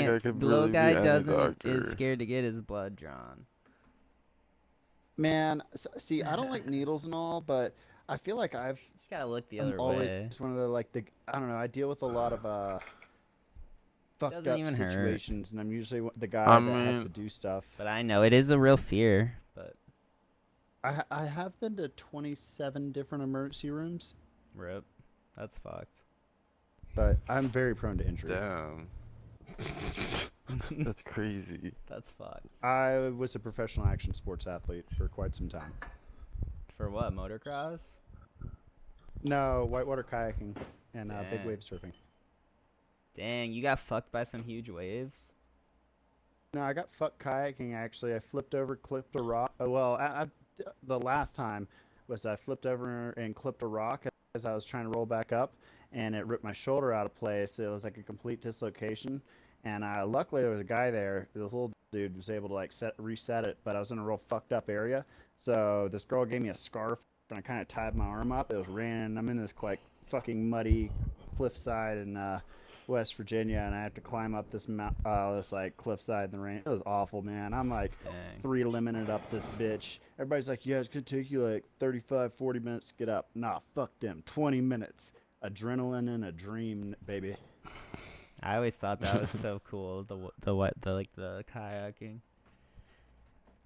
I could really be any doctor. is scared to get his blood drawn. Man, see, I don't like needles and all, but I feel like Just gotta look the I'm other always way. one of the I don't know. I deal with a lot of fucked Doesn't up even hurt. situations, and I'm usually the guy I that has mean- to do stuff. But I know it is a real fear. But I have been to 27 different emergency rooms, rip, that's fucked. but I'm very prone to injury. Damn. That's crazy. That's fucked. I was a professional action sports athlete for quite some time. For what? Motocross? No, whitewater kayaking and big Damn. wave surfing. Dang, you got fucked by some huge waves. No, I got fucked kayaking actually. I flipped over, clipped a rock. The last time was I flipped over and clipped a rock as I was trying to roll back up, and it ripped my shoulder out of place. It was like a complete dislocation, and luckily there was a guy there. This little dude was able to reset it, but I was in a real fucked up area. So this girl gave me a scarf, and I kind of tied my arm up. It was raining. I'm in this fucking muddy cliffside in West Virginia, and I have to climb up this cliffside in the rain. It was awful, man. I'm Dang. 3-limited up this bitch. Everybody's like, yeah, it's gonna take you 35, 40 minutes to get up. Nah, fuck them. 20 minutes. Adrenaline and a dream, baby. I always thought that was so cool. The kayaking.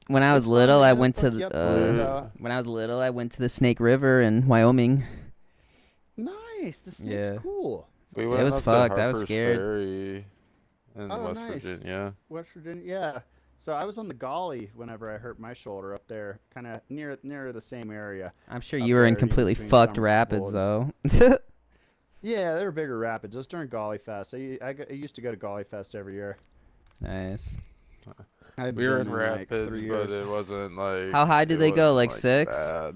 When I was little, I went to I went to the Snake River in Wyoming. Nice. The snake's Yeah. cool. We It went was up to fucked. I was Harper's scared. Ferry in Oh, West nice. Virginia. West Virginia, yeah. So I was on the Golly whenever I hurt my shoulder up there, kind of near the same area. I'm sure Up you were in there, completely between fucked Summer rapids, Boulevard. though. Yeah, they were bigger rapids. It was during Golly Fest. I used to go to Golly Fest every year. Nice. I've We were been in like rapids, 3 but years. it wasn't like. How high did it they go, wasn't, like 6? Bad.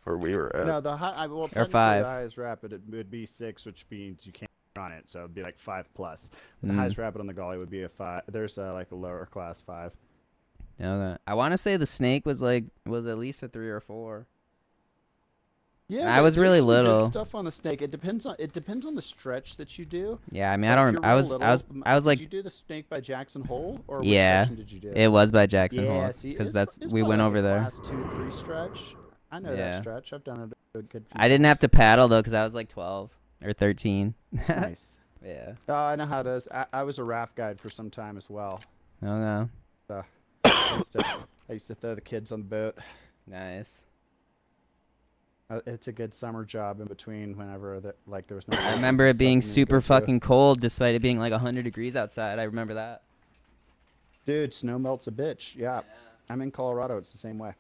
Where we were at. No, technically 5. the highest rapid it would be 6, which means you can't run it, so it'd be like 5+. The Mm. highest rapid on the Golly would be a 5. There's a lower class 5. Okay. I want to say the Snake was at least a 3 or 4. Yeah, I was there's really some good little. stuff on the Snake. It depends on the stretch that you do. Yeah, I mean, But I if don't. you're I real was little, like, Did you do the Snake by Jackson Hole, or Yeah, which section did you do? it was by Jackson Yeah, Hole see, because it's we went probably over like a there. Class 2-3 stretch. I know Yeah. that stretch. I've done it a good few I didn't have times. to paddle though because I was like 12 or 13. Nice. Yeah. Oh, I know how it is. I was a raft guide for some time as well. Oh no. I used to throw the kids on the boat. Nice. It's a good summer job in between whenever there was no. I remember it being super fucking cold despite it being like 100 degrees outside. I remember that. Dude, snow melts a bitch. Yeah. I'm in Colorado. It's the same way.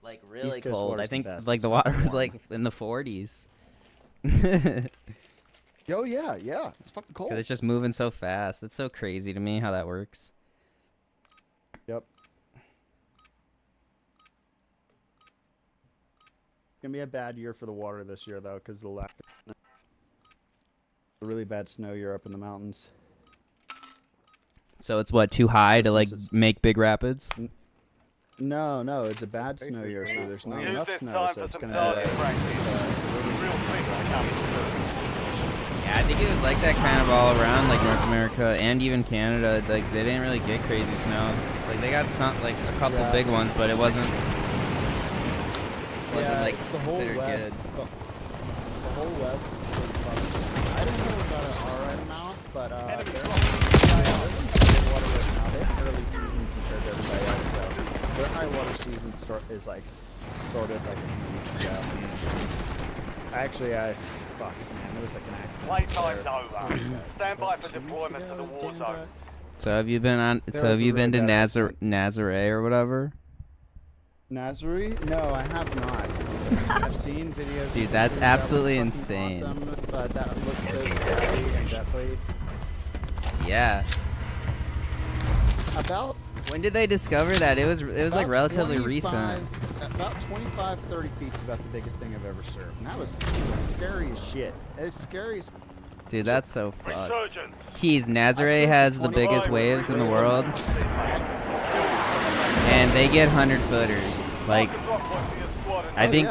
Like really East Coast cold. I water's the think best. like the It's water fucking was warm. like in the 40s. Oh yeah, yeah. It's fucking cold. Because it's just moving so fast. That's so crazy to me how that works. Yep. Gonna be a bad year for the water this year though, because the lack of snow. A really bad snow year up in the mountains. So it's what, too high to like Since it's- make big rapids? No, it's a bad snow year, so there's not Use enough this snow, time so for it's some gonna. target practice. Real things are coming through. Yeah, I think it was like that kind of all around, like North America and even Canada. Like they didn't really get crazy snow. Like they got some, like a couple Yeah. big ones, but it wasn't like it's the whole considered west. good. The whole west is pretty fucking. I didn't know about an alright amount, but Enemy they're dropping. in water right now. They have early season compared to everybody else, so their high water season started like a few weeks ago. Fuck, man, there was like an accident. Playtime's there. over. Stand by for 2 weeks deployment to the ago, war damn zone. right. So have you been on? There So was have a you been to really bad accident. Nazare or whatever? Nazarene? No, I have not. I've seen videos. Dude, of that's pictures. That was absolutely fucking insane. Awesome, but that looks so scary and deathly. Yeah. About When did they discover that? It was like about relatively 25 recent. About 25, 30 feet is about the biggest thing I've ever surfed. And that was scary as shit. It's scary as. Dude, that's so fucked. Resurgence. Jeez, Nazare has the biggest waves in the world, and they get 100-footers. Like, I think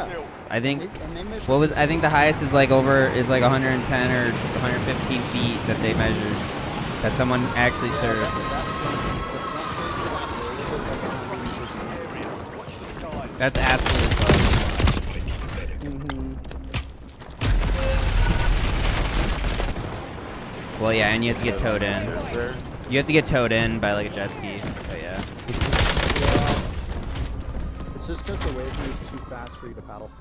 I think. And they measure What was? I think the highest is like 110 or 115 feet that they measured. That someone actually served. That's absolutely fun. Well, yeah, and you have to get towed in. You have to get towed in by like a jet ski. But yeah. It's just because the wave moves too fast for you to paddle.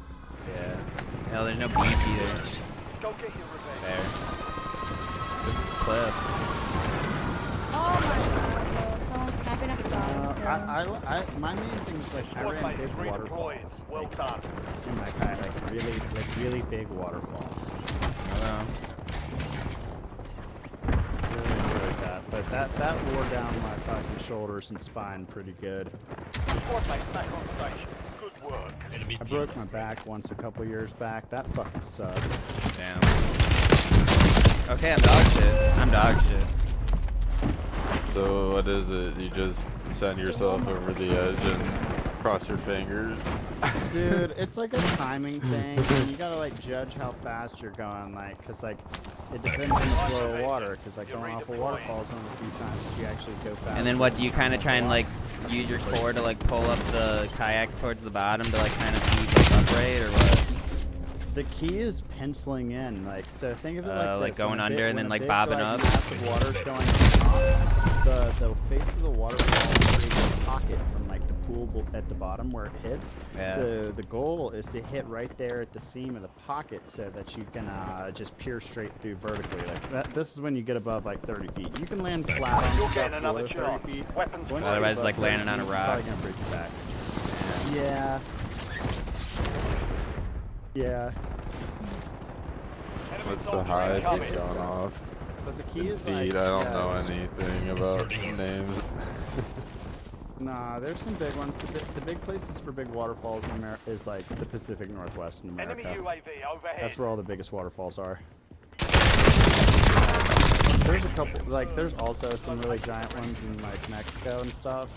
Yeah. No, there's no beach either. Go get your revenge. There. This is a cliff. Oh my god, someone's camping at the bottom too. My main thing is like I Squad ran mate big is redeployed. waterfalls. Well done. In my kayak, like really big waterfalls. Hello. Really enjoyed that. But that wore down my fucking shoulders and spine pretty good. Squad mate back on station. Good work. I broke my back once a couple years back. That fucking sucked. Damn. Okay, I'm dog shit. I'm dog shit. So what is it? You just send yourself over the edge and cross your fingers? Dude, it's like a timing thing, and you gotta like judge how fast you're going, like, cause like it depends on the flow of water, cause like going off a waterfall is one of the few times that you actually go fast. And then what do you kind of try and like use your core to like pull up the kayak towards the bottom to like kind of keep it upright or what? The key is penciling in, like, so think of it like this. Like going when a under big- and then when a like big, bobbing like, up. massive water's going on top, the face of the waterfall creates a pocket from like the pool at the bottom where it hits. Yeah. So the goal is to hit right there at the seam of the pocket so that you can just pierce straight through vertically. Like that. This is when you get above like 30 feet. You can land flat on You're stuff getting another below 30 shot. feet. Weapons Once you Otherwise, get like, above 30 landing on a feet, rock. it's probably gonna break your back. Yeah. Yeah. What's the highest you've gone off? But the key is Feet, like, I don't yeah, know anything about names. Nah, there's some big ones. The big places for big waterfalls in America is like the Pacific Northwest in Enemy America. UAV overhead. That's where all the biggest waterfalls are. There's a couple, like, there's also some really giant ones in like Mexico and stuff.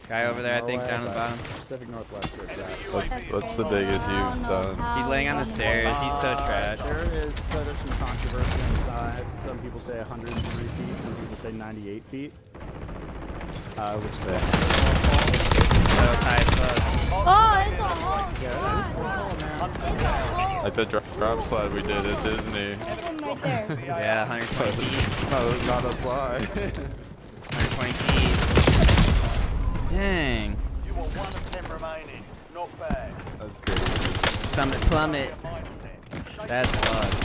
Guy over there, I think, Norway, down at the but bottom. Pacific Northwest where it's at. What's the biggest you've done? He's laying on the stairs. He's so trash. There is, so there's some controversy on the sides. Some people say 103 feet, some people say 98 feet. Which say That was high as fuck. Oh, it's a hole. yeah, Like the drop slide we did at Disney. There's one right there. Yeah, 120 feet. No, it's not a slide. 120 feet. Dang. You were 1 of 10 remaining. Not bad. That's crazy. Summit plummet. That's fucked.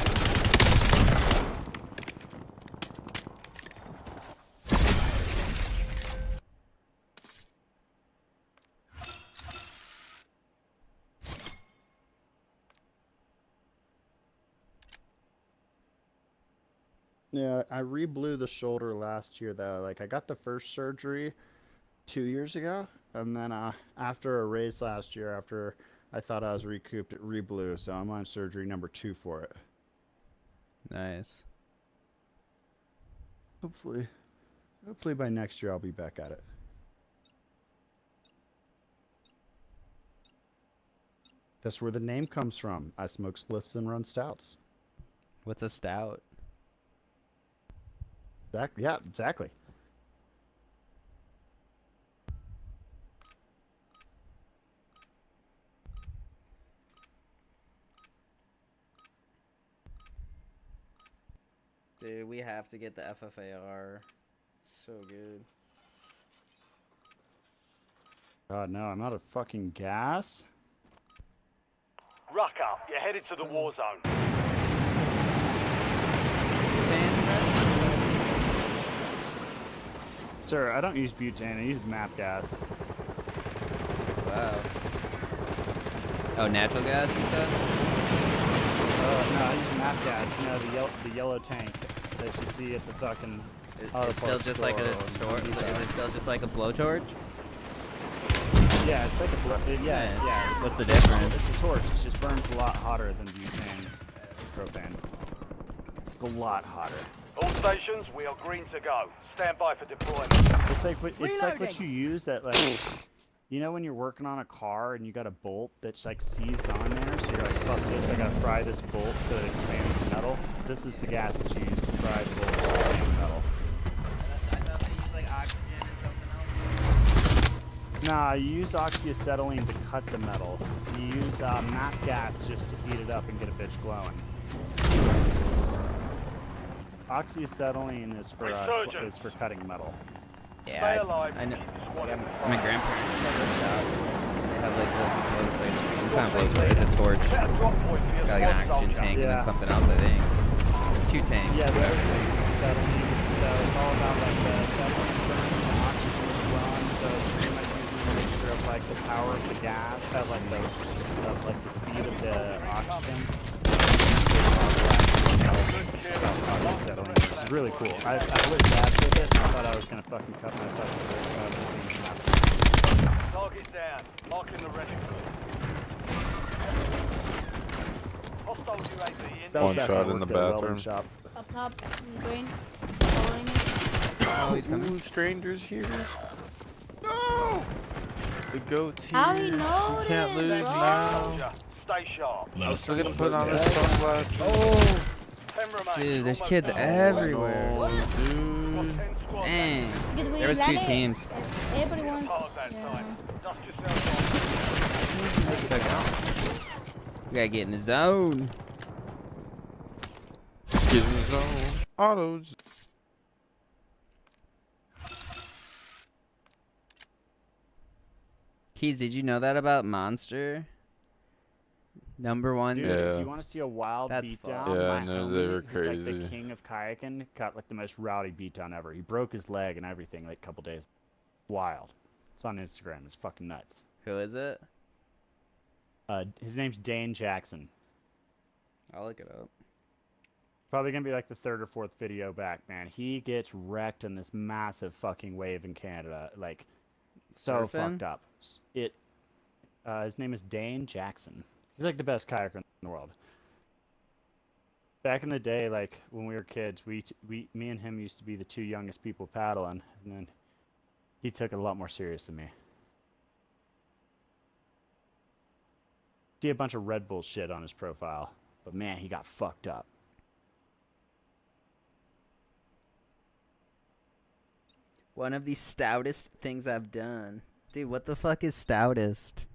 Yeah, I re-blew the shoulder last year though. Like I got the first surgery 2 years ago, and then after a race last year, after I thought I was recouped, it re-blew. So I'm on surgery number 2 for it. Nice. Hopefully by next year I'll be back at it. That's where the name comes from. I smoke spliffs and run stouts. What's a stout? Yeah, exactly. Dude, we have to get the FFAR. It's so good. God, no, I'm out of fucking gas. Ruck up. You're headed to the war zone. Sir, I don't use butane, I use map gas. What's that? Oh, natural gas, you said? No, I use map gas, you know, the yellow tank that you see at the fucking auto It's still parts just like a store. store. Is it still just like a blowtorch? Yeah, it's like a yeah, Nice. yeah. What's the difference? It's a torch. It just burns a lot hotter than butane, propane. It's a lot hotter. All stations, we are green to go. Stand by for deployment. It's like what you use that like You know when you're working on a car and you got a bolt that's like seized on there, so you're like, fuck this, I gotta fry this bolt so it expands metal? This is the gas that's used to fry the bolt to expand metal. I thought they used like oxygen and something else. Nah, you use oxyacetylene to cut the metal. You use MAP gas just to heat it up and get a bitch glowing. Oxyacetylene is for cutting metal. Yeah, Stay alive. I know. Squad in My grandparents have a shop. They have like a it's not a blowtorch, it's a torch. It's Set a drop point for your got like an squad oxygen soldier. tank and Yeah. then something else, I think. It's 2 tanks. Yeah, whatever there's it is. acetylene, so it's all about like the acetylene burning, the oxygen is run, so it's pretty much using a mixture of like the power of the gas, like the speed of the oxygen. It's really cool. I lit gas with it. I thought I was gonna fucking cut my fucking wrist out of the Target down. Marking the rest. Hostile UAV in. One shot in the bathroom. Shop. Up top, in green. Following me. Oh, he's coming. Ooh, strangers here. No! The goat's here. How he know You can't this, lose bro? now. Soldier, stay sharp. I was still gonna put on his sunglasses. Oh, 10 remain. dude, there's Almost kids done. everywhere. Oh, Got dude. 10 squads Dang. Because we There was 2 landed- teams. Everybody wants. Part of that Yeah. time. Dust yourself off. Check out. We gotta get in the zone. Get in the zone. Autos. Keys, did you know that about Monster? #1. Dude, Yeah. if you want to see a wild That's beatdown, fun. Yeah, my I know, homie, they were who's like the crazy. king of kayaking, got like the most rowdy beatdown ever. He broke his leg and everything like a couple days. Wild. It's on Instagram. It's fucking nuts. Who is it? His name's Dane Jackson. I'll look it up. Probably gonna be like the 3rd or 4th video back, man. He gets wrecked in this massive fucking wave in Canada, like so Surfing? fucked up. His name is Dane Jackson. He's like the best kayaker in the world. Back in the day, like when we were kids, me and him used to be the 2 youngest people paddling, and then he took it a lot more serious than me. See a bunch of Red Bull shit on his profile, but man, he got fucked up. One of the stoutest things I've done. Dude, what the fuck is stoutest?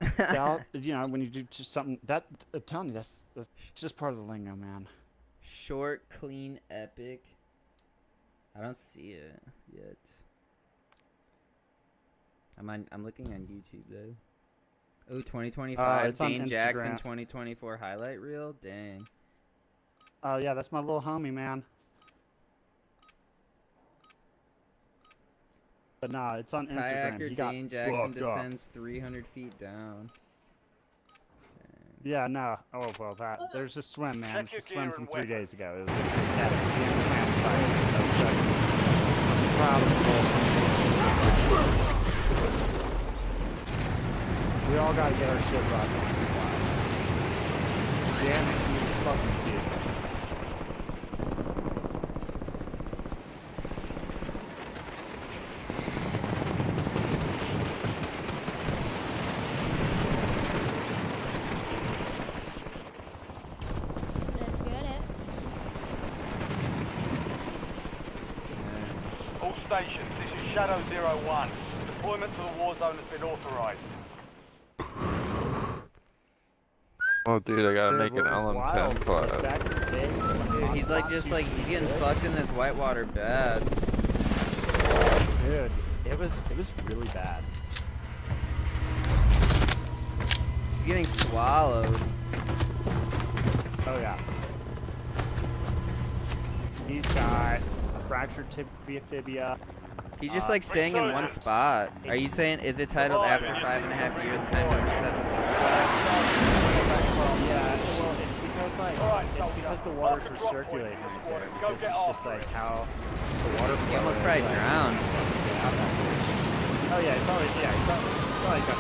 Stout, you know, when you do just something that I'm telling you, that's just part of the lingo, man. Short, clean, epic. I don't see it yet. I'm looking on YouTube though. Oh, 2025 it's on Dane Jackson Instagram. 2024 highlight reel. Dang. Oh yeah, that's my little homie, man. But nah, it's on Instagram. Kayaker He got Dane Jackson fucked up. descends 300 feet down. Dang. Yeah, no. Oh well, there's a swim, man. Check It's a your swim gear from and 3 weapons. days ago. It was he swam 5 years ago, so I'm proud of the little homie. We all gotta get our shit rocked once in a while. Damn it, you fucking kid. Let's get it. All stations, this is Shadow 01. Deployment to the war zone has been authorized. Oh, dude, I gotta Dude, make an what was wild LM10 was class. back in the day when Dude, he's like just like he's getting fucked in this whitewater bad. Dude, it was really bad. He's getting swallowed. Oh yeah. He's got a fractured tibia. He's just like staying in one spot. Are you saying, is it titled after 5.5 years time to reset the server? Yeah, well, it's because like Alright, it's because the waters are circulating right there. Because it's just like how the water. He almost flow probably is, like- drowned. Oh yeah, he probably got